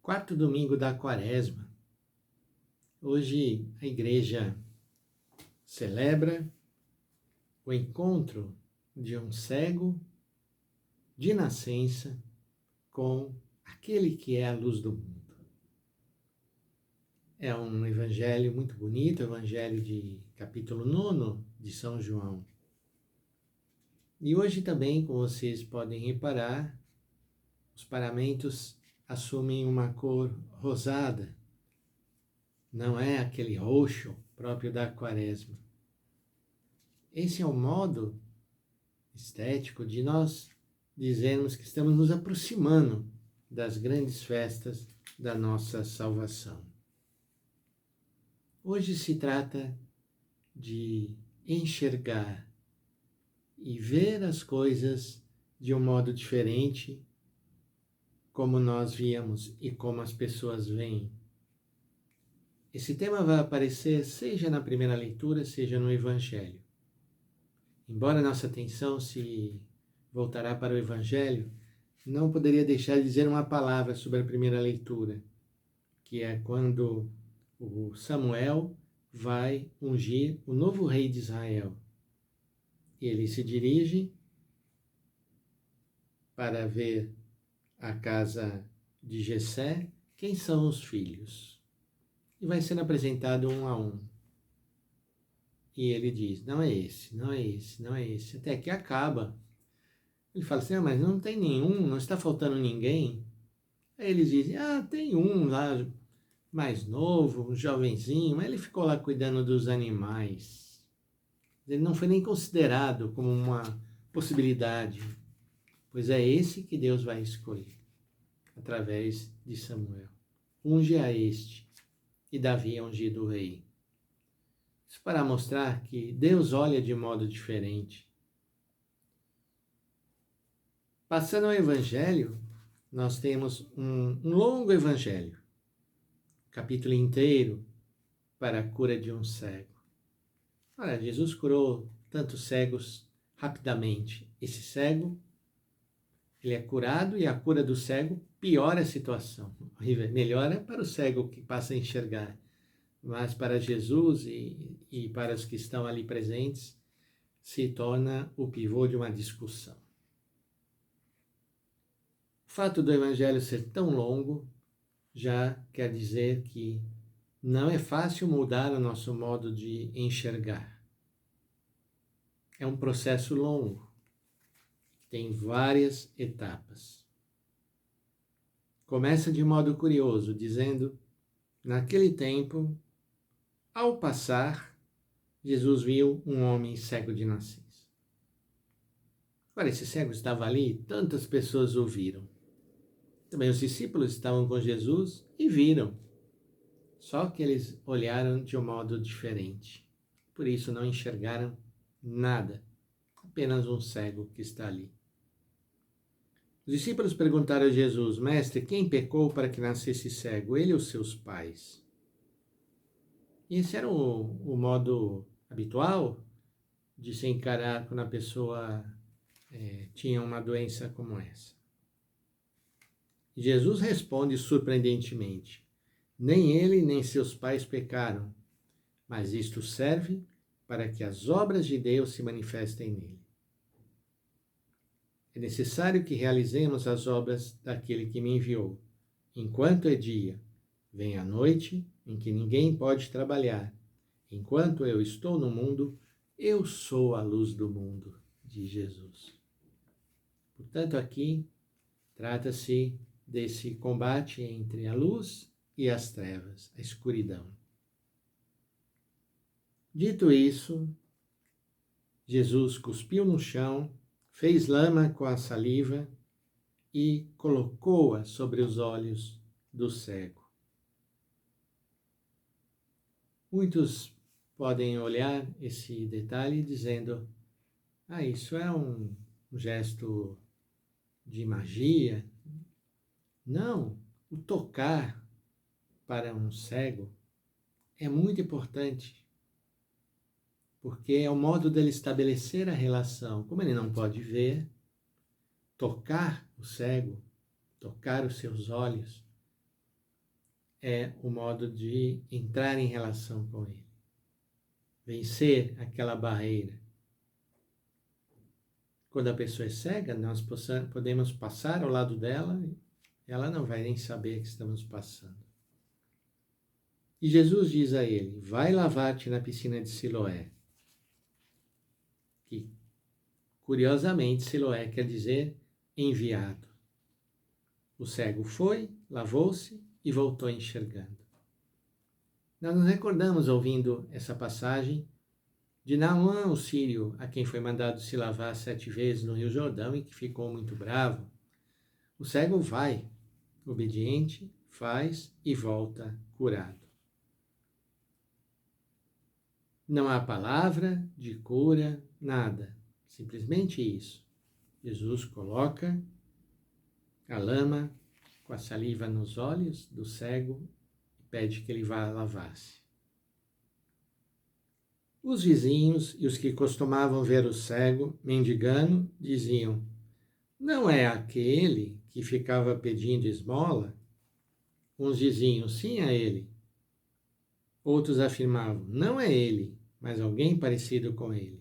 Quarto domingo da Quaresma. Hoje a igreja celebra o encontro de um cego de nascença com aquele que é a luz do mundo. É um evangelho muito bonito, evangelho de capítulo 9 de São João. E hoje também, como vocês podem reparar, os paramentos assumem uma cor rosada. Não é aquele roxo próprio da Quaresma. Esse é o modo estético de nós dizermos que estamos nos aproximando das grandes festas da nossa salvação. Hoje se trata de enxergar e ver as coisas de um modo diferente, como nós víamos e como as pessoas veem. Esse tema vai aparecer seja na primeira leitura, seja no Evangelho. Embora nossa atenção se voltará para o Evangelho, não poderia deixar de dizer uma palavra sobre a primeira leitura, que é quando o Samuel vai ungir o novo rei de Israel. E ele se dirige para ver a casa de Jessé, quem são os filhos. E vai sendo apresentado um a um. E ele diz, não é esse, não é esse, não é esse. Até que acaba. Ele fala assim, mas não tem nenhum, não está faltando ninguém. Aí eles dizem, tem um lá mais novo, um jovenzinho, mas ele ficou lá cuidando dos animais. Ele não foi nem considerado como uma possibilidade, pois é esse que Deus vai escolher, através de Samuel. Unge a este, e Davi é ungido o rei. Isso para mostrar que Deus olha de modo diferente. Passando ao Evangelho, nós temos um longo Evangelho, capítulo inteiro, para a cura de um cego. Olha, Jesus curou tantos cegos rapidamente. Esse cego, ele é curado e a cura do cego piora a situação. Melhora para o cego que passa a enxergar. Mas para Jesus e para os que estão ali presentes, se torna o pivô de uma discussão. O fato do Evangelho ser tão longo já quer dizer que não é fácil mudar o nosso modo de enxergar. É um processo longo, tem várias etapas. Começa de modo curioso, dizendo, naquele tempo, ao passar, Jesus viu um homem cego de nascença. Agora, esse cego estava ali, tantas pessoas o viram. Também os discípulos estavam com Jesus e viram. Só que eles olharam de um modo diferente. Por isso não enxergaram nada. Apenas um cego que está ali. Os discípulos perguntaram a Jesus, Mestre, quem pecou para que nascesse cego? Ele ou seus pais? E esse era o modo habitual de se encarar quando a pessoa tinha uma doença como essa. E Jesus responde surpreendentemente, nem ele nem seus pais pecaram, mas isto serve para que as obras de Deus se manifestem nele. É necessário que realizemos as obras daquele que me enviou. Enquanto é dia, vem a noite em que ninguém pode trabalhar. Enquanto eu estou no mundo, eu sou a luz do mundo, diz Jesus. Portanto, aqui trata-se desse combate entre a luz e as trevas, a escuridão. Dito isso, Jesus cuspiu no chão, fez lama com a saliva e colocou-a sobre os olhos do cego. Muitos podem olhar esse detalhe dizendo, isso é um gesto de magia. Não, o tocar para um cego é muito importante, porque é o modo dele estabelecer a relação. Como ele não pode ver, tocar o cego, tocar os seus olhos, é o modo de entrar em relação com Ele. Vencer aquela barreira. Quando a pessoa é cega, nós podemos passar ao lado dela e ela não vai nem saber que estamos passando. E Jesus diz a ele: vai lavar-te na piscina de Siloé. Que, curiosamente, Siloé quer dizer enviado. O cego foi, lavou-se e voltou enxergando. Nós nos recordamos, ouvindo essa passagem, de Naamã, o sírio, a quem foi mandado se lavar 7 vezes no Rio Jordão e que ficou muito bravo. O cego vai, obediente, faz e volta curado. Não há palavra de cura, nada. Simplesmente isso. Jesus coloca a lama com a saliva nos olhos do cego e pede que ele vá lavar-se. Os vizinhos e os que costumavam ver o cego mendigando diziam: não é aquele que ficava pedindo esmola? Uns diziam: sim, é ele. Outros afirmavam: não é ele, mas alguém parecido com ele.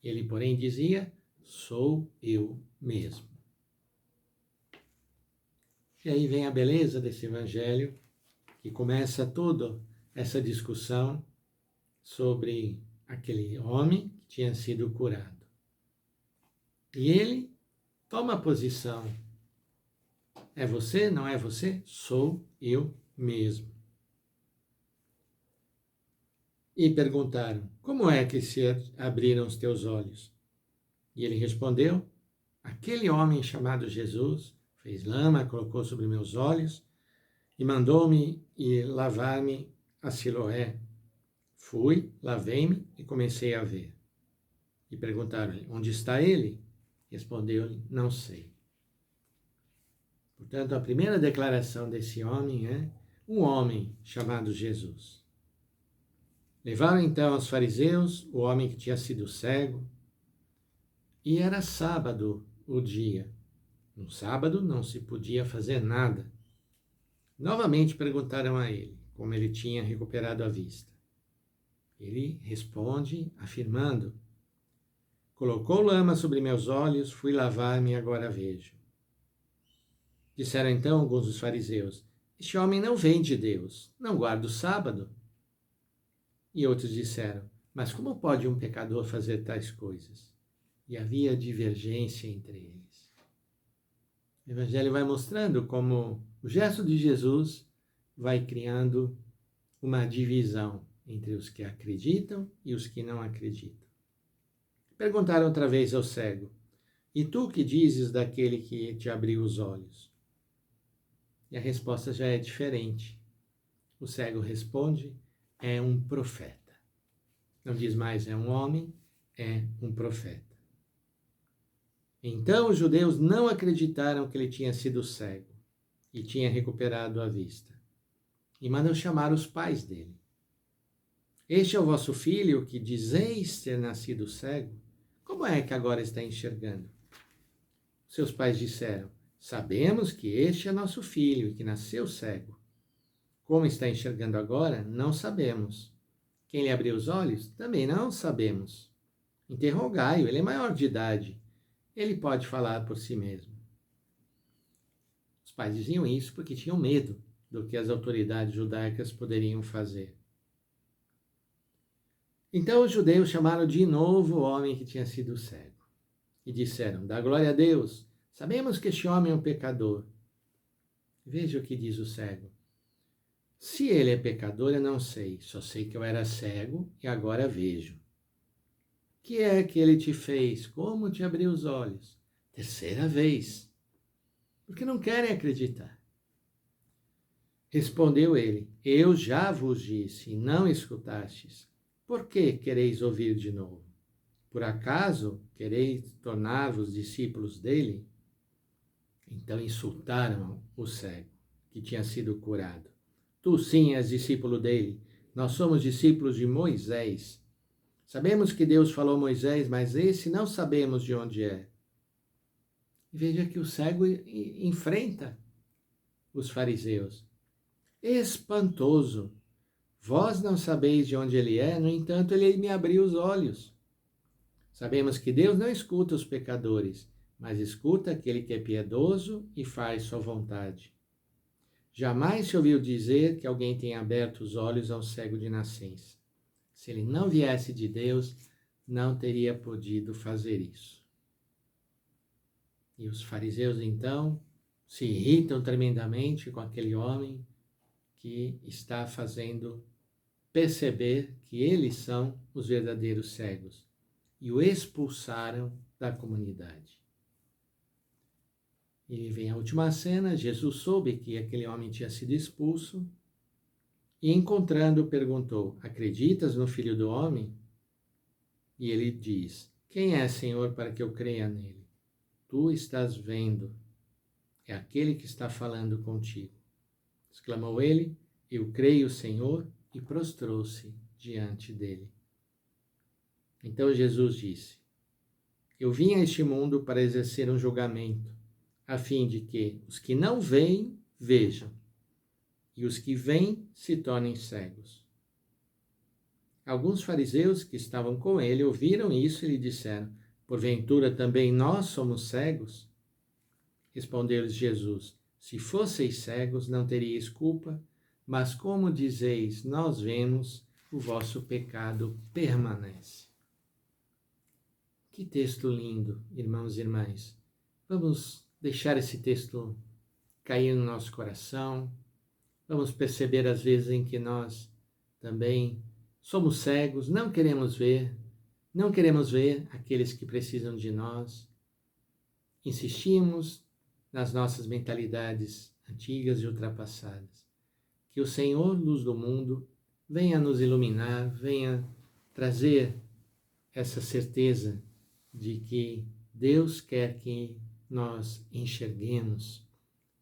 Ele, porém, dizia: sou eu mesmo. E aí vem a beleza desse evangelho, que começa toda essa discussão sobre aquele homem que tinha sido curado. E ele toma posição. É você? Não é você? Sou eu mesmo. E perguntaram: como é que se abriram os teus olhos? E ele respondeu: aquele homem chamado Jesus fez lama, colocou sobre meus olhos e mandou-me ir lavar-me a Siloé. Fui, lavei-me e comecei a ver. E perguntaram-lhe: onde está ele? Respondeu-lhe: não sei. Portanto, a primeira declaração desse homem é um homem chamado Jesus. Levaram então aos fariseus o homem que tinha sido cego, e era sábado o dia. No sábado não se podia fazer nada. Novamente perguntaram a ele como ele tinha recuperado a vista. Ele responde afirmando: colocou lama sobre meus olhos, fui lavar-me e agora vejo. Disseram então alguns dos fariseus: este homem não vem de Deus, não guarda o sábado. E outros disseram: mas como pode um pecador fazer tais coisas? E havia divergência entre eles. O Evangelho vai mostrando como o gesto de Jesus vai criando uma divisão entre os que acreditam e os que não acreditam. Perguntaram outra vez ao cego: e tu que dizes daquele que te abriu os olhos? E a resposta já é diferente. O cego responde: é um profeta. Não diz mais é um homem, é um profeta. Então os judeus não acreditaram que ele tinha sido cego e tinha recuperado a vista. E mandam chamar os pais dele. Este é o vosso filho que dizeis ter nascido cego? Como é que agora está enxergando? Seus pais disseram: sabemos que este é nosso filho e que nasceu cego. Como está enxergando agora, não sabemos. Quem lhe abriu os olhos, também não sabemos. Interrogai-o, ele é maior de idade. Ele pode falar por si mesmo. Os pais diziam isso porque tinham medo do que as autoridades judaicas poderiam fazer. Então os judeus chamaram de novo o homem que tinha sido cego e disseram: dá glória a Deus, sabemos que este homem é um pecador. Veja o que diz o cego: se ele é pecador, eu não sei, só sei que eu era cego e agora vejo. Que é que ele te fez? Como te abriu os olhos? Terceira vez. Porque não querem acreditar. Respondeu ele: eu já vos disse e não escutastes. Por que quereis ouvir de novo? Por acaso quereis tornar-vos discípulos dele? Então insultaram o cego, que tinha sido curado. Tu sim és discípulo dele, nós somos discípulos de Moisés. Sabemos que Deus falou a Moisés, mas esse não sabemos de onde é. E veja que o cego enfrenta os fariseus. espantoso. Vós não sabeis de onde ele é, no entanto, ele me abriu os olhos. Sabemos que Deus não escuta os pecadores, mas escuta aquele que é piedoso e faz sua vontade. Jamais se ouviu dizer que alguém tenha aberto os olhos ao cego de nascença. Se ele não viesse de Deus, não teria podido fazer isso. E os fariseus, então, se irritam tremendamente com aquele homem que está fazendo perceber que eles são os verdadeiros cegos e o expulsaram da comunidade. E vem a última cena, Jesus soube que aquele homem tinha sido expulso e, encontrando, perguntou: acreditas no Filho do Homem? E ele diz: quem é, Senhor, para que eu creia nele? Tu estás vendo, é aquele que está falando contigo. Exclamou ele: eu creio, Senhor, e prostrou-se diante dele. Então Jesus disse: eu vim a este mundo para exercer um julgamento, a fim de que os que não veem, vejam, e os que veem se tornem cegos. Alguns fariseus que estavam com ele ouviram isso e lhe disseram: porventura também nós somos cegos? Respondeu-lhes Jesus: se fosseis cegos, não teríeis culpa, mas como dizeis, nós vemos, o vosso pecado permanece. Que texto lindo, irmãos e irmãs. Vamos deixar esse texto cair no nosso coração. Vamos perceber as vezes em que nós também somos cegos, não queremos ver aqueles que precisam de nós. Insistimos nas nossas mentalidades antigas e ultrapassadas. Que o Senhor, luz do mundo, venha nos iluminar, venha trazer essa certeza de que Deus quer que nós enxerguemos,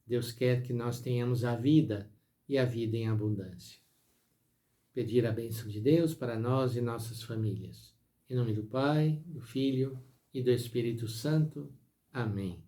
Deus quer que nós tenhamos a vida e a vida em abundância. Pedir a bênção de Deus para nós e nossas famílias. Em nome do Pai, do Filho e do Espírito Santo. Amém.